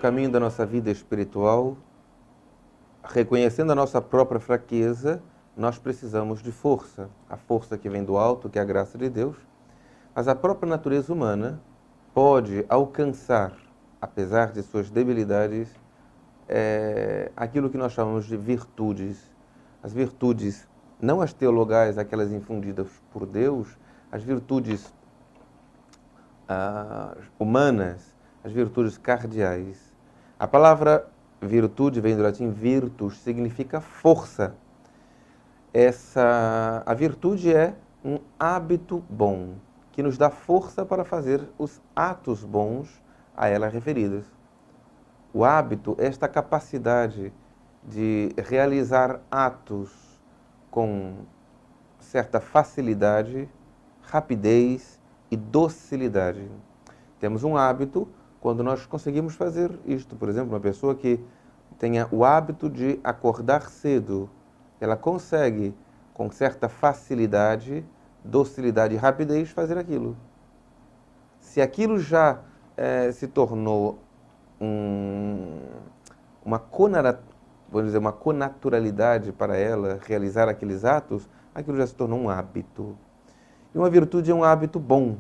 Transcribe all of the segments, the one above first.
caminho da nossa vida espiritual, reconhecendo a nossa própria fraqueza, nós precisamos de força. A força que vem do alto, que é a graça de Deus. Mas a própria natureza humana pode alcançar, apesar de suas debilidades, aquilo que nós chamamos de virtudes. As virtudes, não as teologais, aquelas infundidas por Deus, as virtudes humanas, as virtudes cardeais. A palavra virtude vem do latim virtus, significa força. A virtude é um hábito bom, que nos dá força para fazer os atos bons a ela referidos. O hábito é esta capacidade de realizar atos com certa facilidade, rapidez e docilidade. Temos um hábito quando nós conseguimos fazer isto. Por exemplo, uma pessoa que tenha o hábito de acordar cedo, ela consegue, com certa facilidade, docilidade e rapidez, fazer aquilo. Se aquilo já se tornou uma conaturalidade para ela realizar aqueles atos, aquilo já se tornou um hábito. E uma virtude é um hábito bom.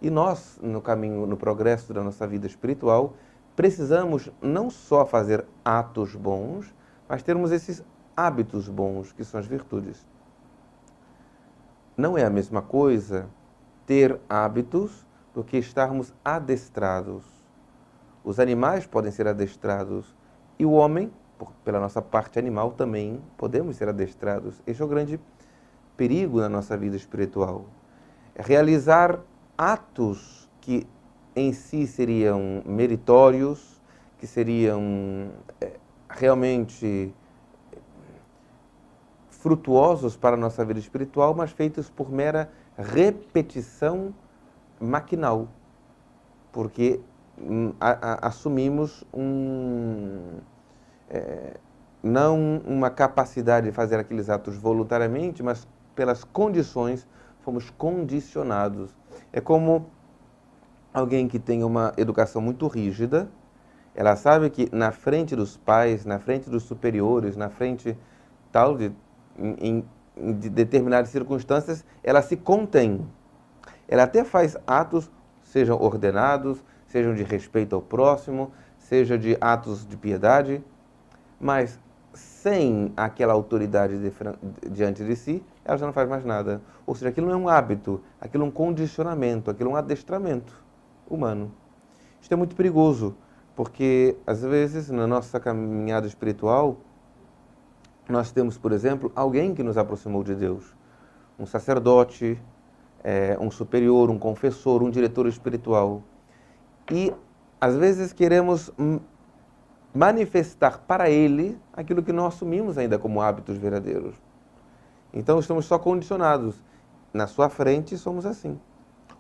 E nós, no caminho, no progresso da nossa vida espiritual, precisamos não só fazer atos bons, mas termos esses hábitos bons, que são as virtudes. Não é a mesma coisa ter hábitos do que estarmos adestrados. Os animais podem ser adestrados e o homem, pela nossa parte animal, também podemos ser adestrados. Este é o grande perigo na nossa vida espiritual. É realizar atos que em si seriam meritórios, que seriam realmente frutuosos para a nossa vida espiritual, mas feitos por mera repetição maquinal, porque assumimos não uma capacidade de fazer aqueles atos voluntariamente, mas pelas condições fomos condicionados. É como alguém que tem uma educação muito rígida, ela sabe que na frente dos pais, na frente dos superiores, na frente tal em determinadas circunstâncias, ela se contém. Ela até faz atos, sejam ordenados, sejam de respeito ao próximo, seja de atos de piedade, mas sem aquela autoridade diante de si, ela já não faz mais nada. Ou seja, aquilo não é um hábito, aquilo é um condicionamento, aquilo é um adestramento humano. Isto é muito perigoso, porque às vezes na nossa caminhada espiritual, nós temos, por exemplo, alguém que nos aproximou de Deus, um sacerdote, um superior, um confessor, um diretor espiritual. E às vezes queremos manifestar para ele aquilo que nós assumimos ainda como hábitos verdadeiros. Então estamos só condicionados. Na sua frente somos assim.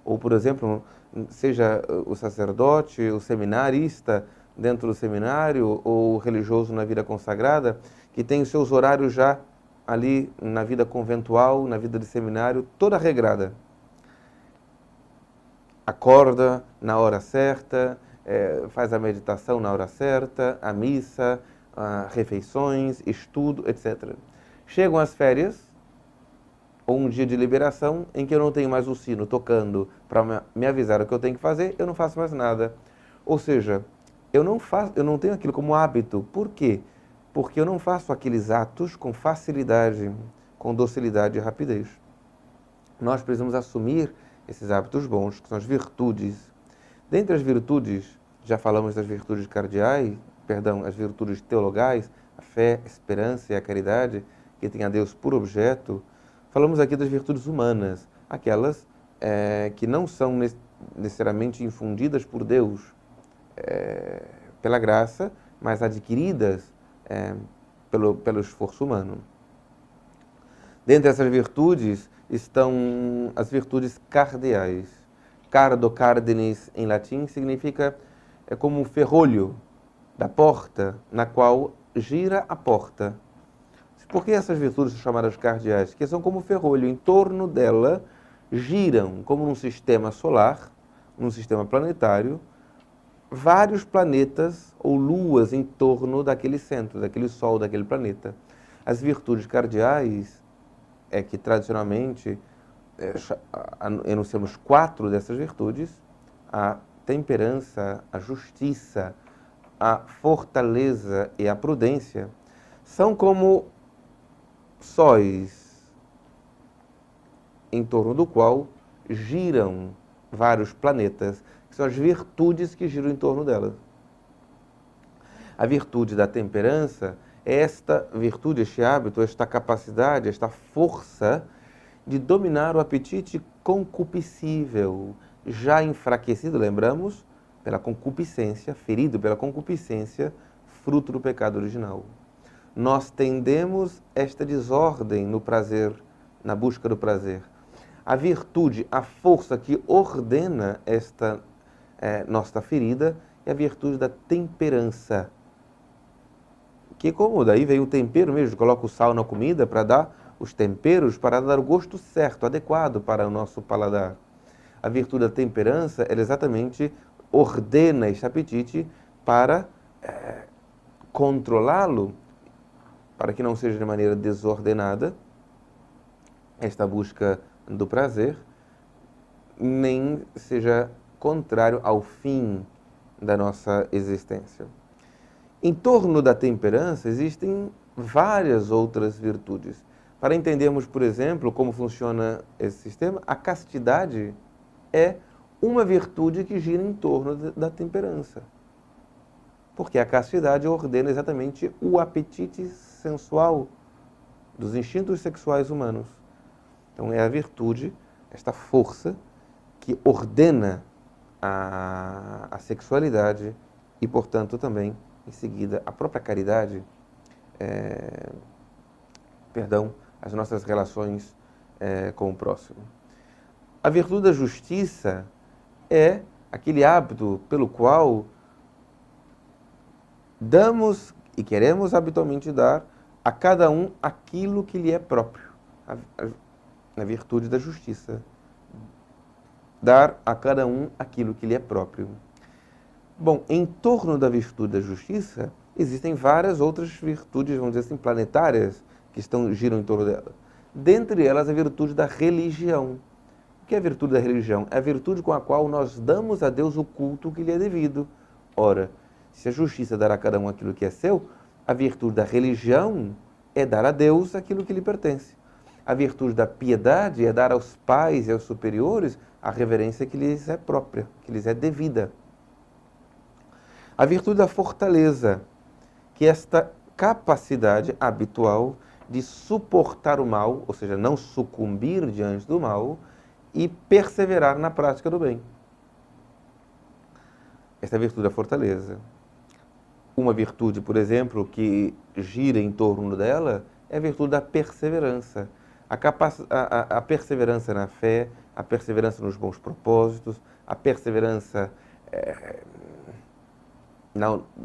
Ou, por exemplo, seja o sacerdote, o seminarista dentro do seminário, ou o religioso na vida consagrada, que tem os seus horários já ali na vida conventual, na vida de seminário, toda regrada. Acorda na hora certa, faz a meditação na hora certa, a missa, refeições, estudo, etc. Chegam as férias, ou um dia de liberação, em que eu não tenho mais o sino tocando para me avisar o que eu tenho que fazer, eu não faço mais nada. Ou seja, eu não tenho aquilo como hábito. Por quê? Porque eu não faço aqueles atos com facilidade, com docilidade e rapidez. Nós precisamos assumir esses hábitos bons, que são as virtudes. Dentre as virtudes, já falamos das virtudes cardeais, as virtudes teologais, a fé, a esperança e a caridade, que tem a Deus por objeto. Falamos aqui das virtudes humanas, aquelas que não são necessariamente infundidas por Deus, pela graça, mas adquiridas pelo esforço humano. Dentre essas virtudes estão as virtudes cardeais. Cardo, cardenis, em latim, significa como um ferrolho da porta, na qual gira a porta. Por que essas virtudes são chamadas cardeais? Porque são como ferrolho, em torno dela giram, como num sistema solar, num sistema planetário, vários planetas ou luas em torno daquele centro, daquele Sol, daquele planeta. As virtudes cardeais é que tradicionalmente enunciamos 4 dessas virtudes: a temperança, a justiça, a fortaleza e a prudência. São como sóis em torno do qual giram vários planetas, que são as virtudes que giram em torno delas. A virtude da temperança é esta virtude, este hábito, esta capacidade, esta força de dominar o apetite concupiscível, já enfraquecido, lembramos, pela concupiscência, ferido pela concupiscência, fruto do pecado original. Nós tendemos esta desordem no prazer, na busca do prazer. A virtude, a força que ordena esta nossa ferida é a virtude da temperança. Que como daí veio o tempero mesmo, coloca o sal na comida para dar os temperos, para dar o gosto certo, adequado para o nosso paladar. A virtude da temperança, ela exatamente ordena este apetite para controlá-lo, para que não seja de maneira desordenada esta busca do prazer, nem seja contrário ao fim da nossa existência. Em torno da temperança existem várias outras virtudes. Para entendermos, por exemplo, como funciona esse sistema, a castidade é uma virtude que gira em torno da temperança. Porque a castidade ordena exatamente o apetite sensual dos instintos sexuais humanos. Então é a virtude, esta força, que ordena a sexualidade e, portanto, também, em seguida, a própria caridade, as nossas relações com o próximo. A virtude da justiça é aquele hábito pelo qual damos e queremos habitualmente dar a cada um aquilo que lhe é próprio. A virtude da justiça. Dar a cada um aquilo que lhe é próprio. Bom, em torno da virtude da justiça, existem várias outras virtudes, vamos dizer assim, planetárias, que giram em torno dela. Dentre elas, a virtude da religião. O que é a virtude da religião? É a virtude com a qual nós damos a Deus o culto que lhe é devido. Ora, se a justiça dará a cada um aquilo que é seu, a virtude da religião é dar a Deus aquilo que lhe pertence. A virtude da piedade é dar aos pais e aos superiores a reverência que lhes é própria, que lhes é devida. A virtude da fortaleza, que é esta capacidade habitual de suportar o mal, ou seja, não sucumbir diante do mal e perseverar na prática do bem. Esta é a virtude da fortaleza. Uma virtude, por exemplo, que gira em torno dela é a virtude da perseverança. A perseverança na fé, a perseverança nos bons propósitos, a perseverança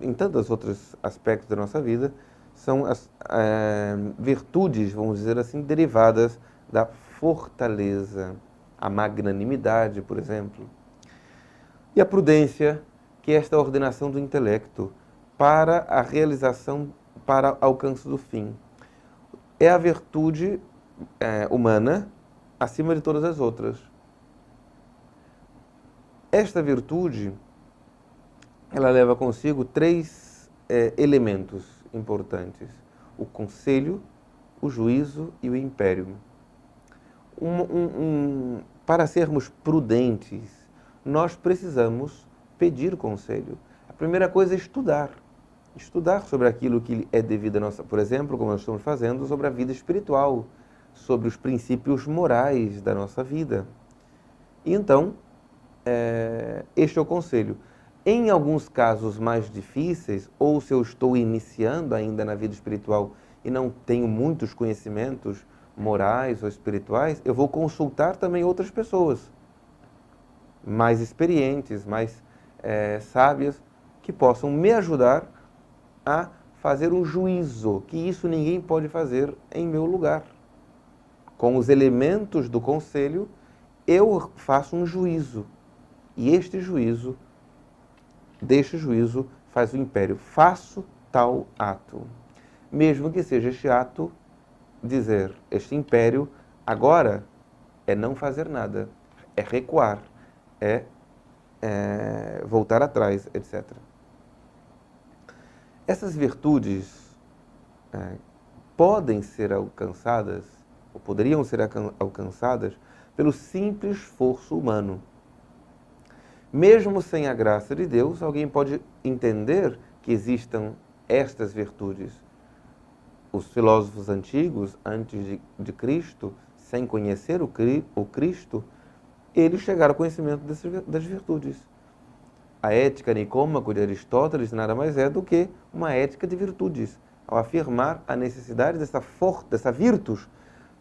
em tantos outros aspectos da nossa vida, são as virtudes, vamos dizer assim, derivadas da fortaleza, a magnanimidade, por exemplo. E a prudência, que é esta ordenação do intelecto para a realização, para alcance do fim. É a virtude humana acima de todas as outras. Esta virtude, ela leva consigo 3 elementos importantes: o conselho, o juízo e o império. Para sermos prudentes, nós precisamos pedir conselho. A primeira coisa é estudar. Estudar sobre aquilo que é devido a nossa, por exemplo, como nós estamos fazendo, sobre a vida espiritual, sobre os princípios morais da nossa vida. E então, este é o conselho. Em alguns casos mais difíceis, ou se eu estou iniciando ainda na vida espiritual e não tenho muitos conhecimentos morais ou espirituais, eu vou consultar também outras pessoas mais experientes, mais sábias, que possam me ajudar a fazer um juízo, que isso ninguém pode fazer em meu lugar. Com os elementos do conselho, eu faço um juízo. E este juízo deste juízo faz o império. Faço tal ato. Mesmo que seja este ato, dizer, este império, agora é não fazer nada, é recuar, é voltar atrás, etc. Essas virtudes podem ser alcançadas, ou poderiam ser alcançadas, pelo simples esforço humano. Mesmo sem a graça de Deus, alguém pode entender que existam estas virtudes. Os filósofos antigos, antes de Cristo, sem conhecer o Cristo, eles chegaram ao conhecimento das virtudes. A ética nicômaco de Aristóteles nada mais é do que uma ética de virtudes, ao afirmar a necessidade dessa virtus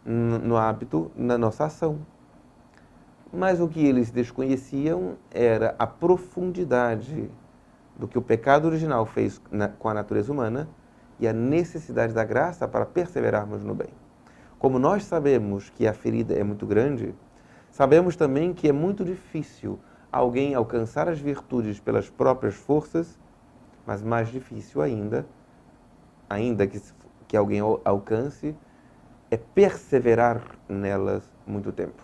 no hábito, na nossa ação. Mas o que eles desconheciam era a profundidade do que o pecado original fez com a natureza humana e a necessidade da graça para perseverarmos no bem. Como nós sabemos que a ferida é muito grande, sabemos também que é muito difícil alguém alcançar as virtudes pelas próprias forças, mas mais difícil ainda que alguém alcance, é perseverar nelas muito tempo.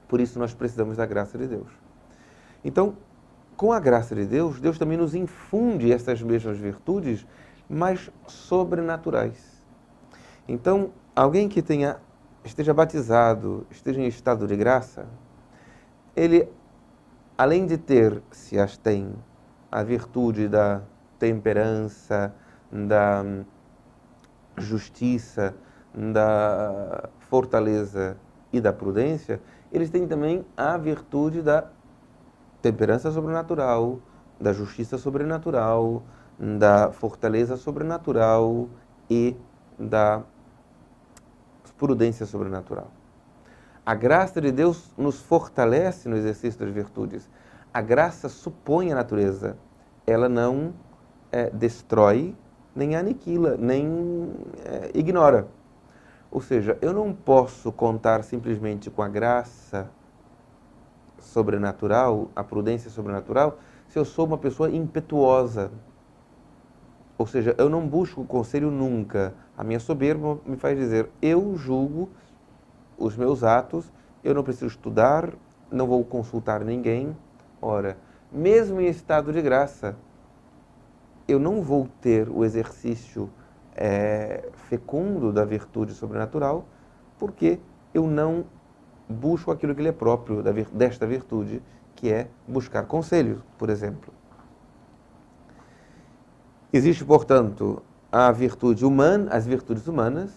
Por isso nós precisamos da graça de Deus. Então, com a graça de Deus, Deus também nos infunde essas mesmas virtudes, mas sobrenaturais. Então, alguém que esteja batizado, esteja em estado de graça, ele, além de ter, se as tem, a virtude da temperança, da justiça, da fortaleza e da prudência, eles têm também a virtude da temperança sobrenatural, da justiça sobrenatural, da fortaleza sobrenatural e da prudência sobrenatural. A graça de Deus nos fortalece no exercício das virtudes. A graça supõe a natureza. Ela não destrói, nem aniquila, nem ignora. Ou seja, eu não posso contar simplesmente com a graça sobrenatural, a prudência sobrenatural, se eu sou uma pessoa impetuosa. Ou seja, eu não busco o conselho nunca. A minha soberba me faz dizer, eu julgo os meus atos, eu não preciso estudar, não vou consultar ninguém. Ora, mesmo em estado de graça, eu não vou ter o exercício fecundo da virtude sobrenatural, porque eu não busco aquilo que lhe é próprio desta virtude, que é buscar conselhos, por exemplo. Existe, portanto, a virtude humana, as virtudes humanas,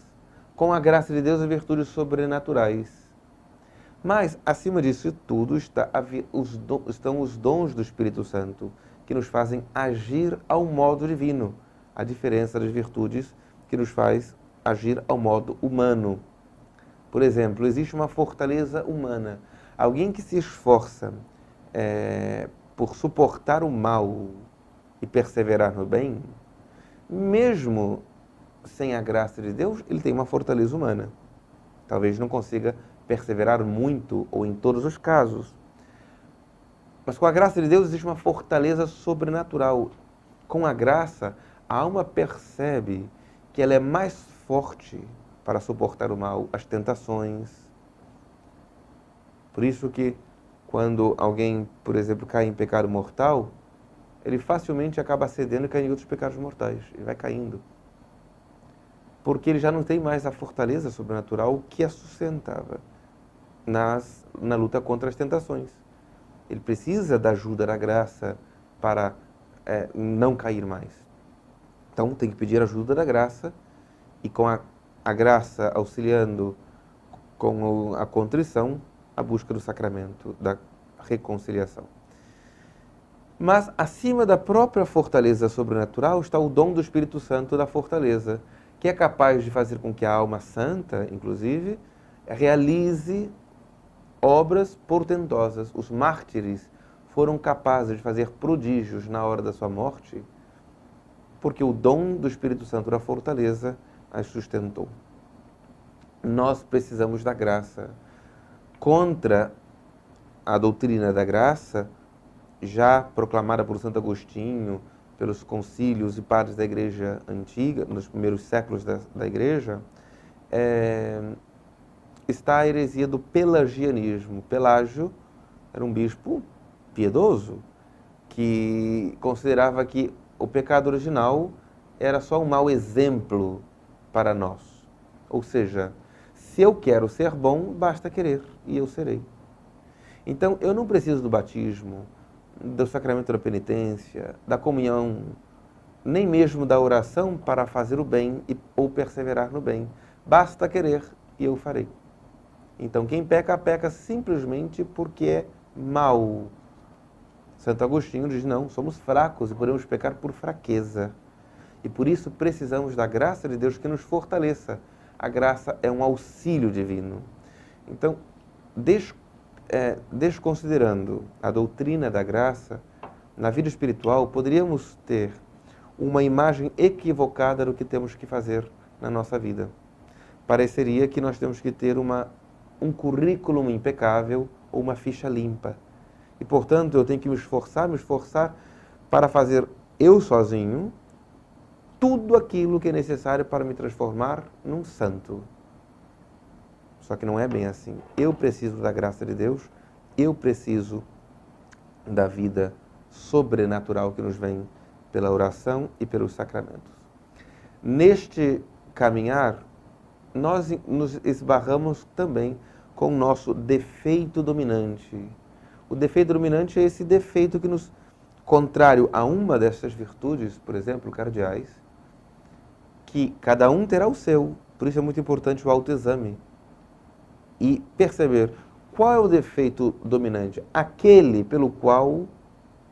com a graça de Deus, as virtudes sobrenaturais. Mas, acima disso tudo, estão os dons do Espírito Santo, que nos fazem agir ao modo divino, a diferença das virtudes que nos faz agir ao modo humano. Por exemplo, existe uma fortaleza humana. Alguém que se esforça por suportar o mal e perseverar no bem, mesmo sem a graça de Deus, ele tem uma fortaleza humana. Talvez não consiga perseverar muito ou em todos os casos. Mas com a graça de Deus existe uma fortaleza sobrenatural. Com a graça, a alma percebe que ela é mais forte para suportar o mal, as tentações. Por isso que quando alguém, por exemplo, cai em pecado mortal, ele facilmente acaba cedendo e cai em outros pecados mortais. Ele vai caindo. Porque ele já não tem mais a fortaleza sobrenatural que a sustentava na luta contra as tentações. Ele precisa da ajuda da graça para não cair mais. Então tem que pedir ajuda da graça e com a graça auxiliando com a contrição, a busca do sacramento da reconciliação. Mas acima da própria fortaleza sobrenatural está o dom do Espírito Santo da fortaleza, que é capaz de fazer com que a alma santa, inclusive, realize obras portentosas. Os mártires foram capazes de fazer prodígios na hora da sua morte, porque o dom do Espírito Santo da fortaleza as sustentou. Nós precisamos da graça. Contra a doutrina da graça, já proclamada por Santo Agostinho, pelos concílios e padres da Igreja Antiga, nos primeiros séculos da Igreja, está a heresia do pelagianismo. Pelágio era um bispo piedoso, que considerava que o pecado original era só um mau exemplo para nós. Ou seja, se eu quero ser bom, basta querer, e eu serei. Então, eu não preciso do batismo, do sacramento da penitência, da comunhão, nem mesmo da oração para fazer o bem ou perseverar no bem. Basta querer e eu farei. Então, quem peca, peca simplesmente porque é mau. Santo Agostinho diz, não, somos fracos e podemos pecar por fraqueza. E por isso precisamos da graça de Deus que nos fortaleça. A graça é um auxílio divino. Então, desconsiderando a doutrina da graça, na vida espiritual, poderíamos ter uma imagem equivocada do que temos que fazer na nossa vida. Pareceria que nós temos que ter um currículo impecável ou uma ficha limpa. E, portanto, eu tenho que me esforçar para fazer eu sozinho tudo aquilo que é necessário para me transformar num santo. Só que não é bem assim. Eu preciso da graça de Deus, eu preciso da vida sobrenatural que nos vem pela oração e pelos sacramentos. Neste caminhar, nós nos esbarramos também com o nosso defeito dominante. O defeito dominante é esse defeito que nos, contrário a uma dessas virtudes, por exemplo, cardeais, que cada um terá o seu, por isso é muito importante o autoexame. E perceber qual é o defeito dominante, aquele pelo qual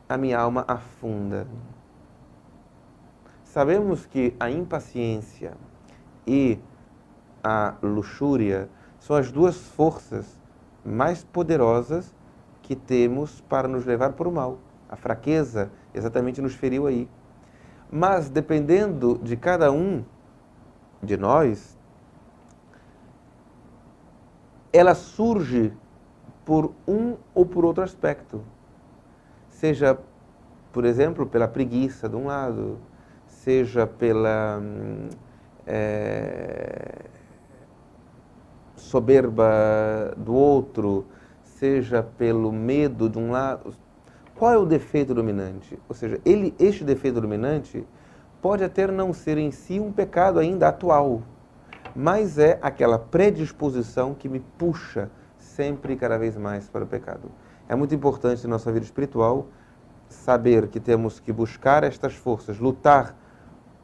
a minha alma afunda. Sabemos que a impaciência e a luxúria são as duas forças mais poderosas que temos para nos levar para o mal. A fraqueza exatamente nos feriu aí. Mas, dependendo de cada um de nós, ela surge por um ou por outro aspecto. Seja, por exemplo, pela preguiça de um lado, seja pela soberba do outro, seja pelo medo de um lado. Qual é o defeito dominante? Ou seja, este defeito dominante pode até não ser em si um pecado ainda atual, mas é aquela predisposição que me puxa sempre e cada vez mais para o pecado. É muito importante na nossa vida espiritual saber que temos que buscar estas forças, lutar.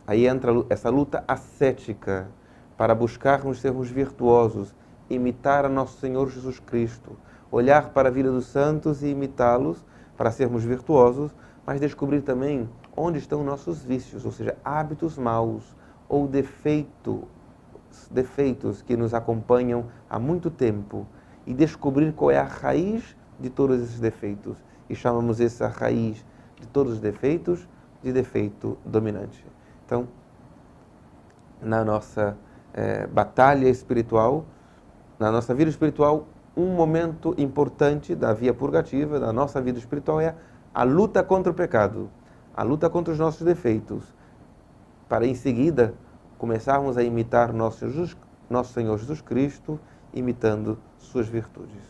Aí entra essa luta ascética para buscarmos sermos virtuosos, imitar a nosso Senhor Jesus Cristo, olhar para a vida dos santos e imitá-los para sermos virtuosos, mas descobrir também onde estão nossos vícios, ou seja, hábitos maus ou defeitos que nos acompanham há muito tempo e descobrir qual é a raiz de todos esses defeitos. E chamamos essa raiz de todos os defeitos de defeito dominante. Então, na nossa batalha espiritual, na nossa vida espiritual, um momento importante da via purgativa, da nossa vida espiritual, é a luta contra o pecado, a luta contra os nossos defeitos, para em seguida começarmos a imitar nosso Senhor Jesus Cristo, imitando suas virtudes.